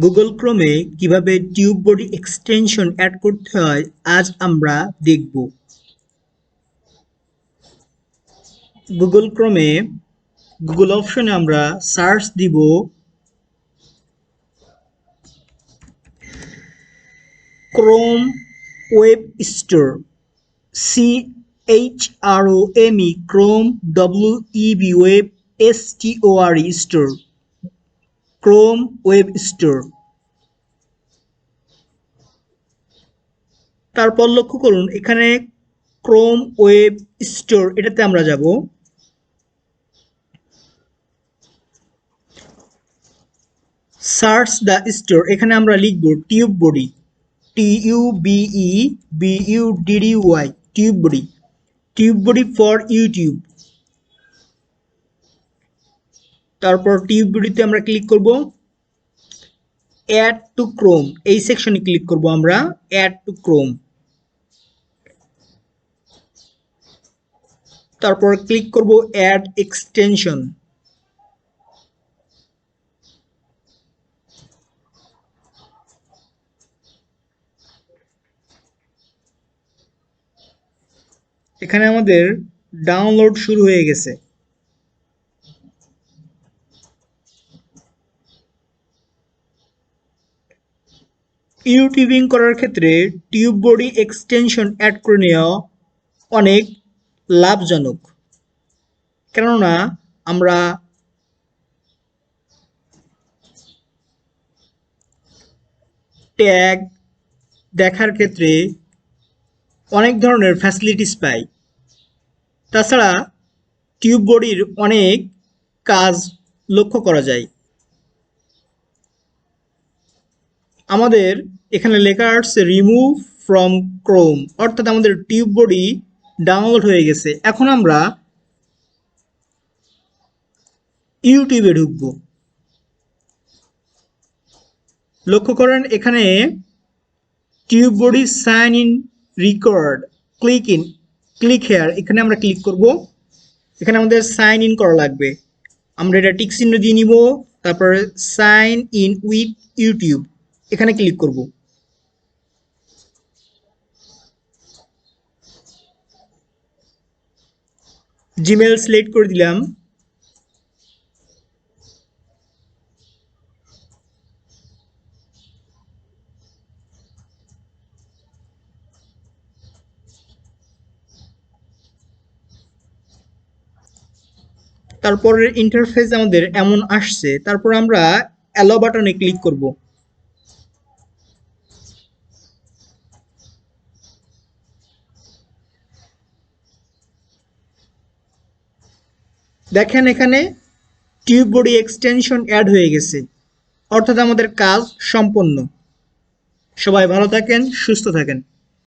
Google ক্রোমে কিভাবে tube body extension add করতে হয় আজ আমরা দেখব। গুগল ক্রোমে গুগল অপশনে আমরা সার্চ দিব Chrome web store, CHROME, Chrome WEB web STORE store, Chrome web store. তারপর লক্ষ্য করুন এখানে ক্রোম ওয়েব স্টোর, এটাতে আমরা যাব। সার্চ দ্য স্টোর, এখানে আমরা লিখব tube body, TUBEBUDDY, tube body, tube body for YouTube. তারপর টিউববডিতে আমরা ক্লিক করব, অ্যাড টু ক্রোম, এই সেকশনে ক্লিক করব আমরা, অ্যাড টু ক্রোম। তারপর ক্লিক করব অ্যাড এক্সটেনশন। এখানে আমাদের ডাউনলোড শুরু হয়ে গেছে। ইউটিউবিং করার ক্ষেত্রে টিউববডি এক্সটেনশন অ্যাড করে নেওয়া অনেক লাভজনক, কেননা আমরা ট্যাগ দেখার ক্ষেত্রে অনেক ধরনের ফ্যাসিলিটিস পাই। তাছাড়া টিউববডির অনেক কাজ লক্ষ্য করা যায়। আমাদের এখানে লেখা আসছে রিমুভ ফ্রম ক্রোম, অর্থাৎ আমাদের টিউববডি ডাউনলোড হয়ে গেছে। এখন আমরা ইউটিউবে ঢুকবো। লক্ষ্য করেন এখানে টিউববডি sign in record, click here, এখানে আমরা ক্লিক করব। এখানে আমাদের সাইন ইন করা লাগবে, আমরা এটা টিক চিহ্ন দিয়ে নিব। তারপরে সাইন ইন উইথ ইউটিউব, এখানে ক্লিক করব। জিমেল সিলেক্ট করে দিলাম। তারপরের ইন্টারফেস আমাদের এমন আসছে। তারপর আমরা অ্যালো বাটনে ক্লিক করব। দেখেন এখানে টিউববডি এক্সটেনশন অ্যাড হয়ে গেছে, অর্থাৎ আমাদের কাজ সম্পন্ন। সবাই ভালো থাকেন, সুস্থ থাকেন।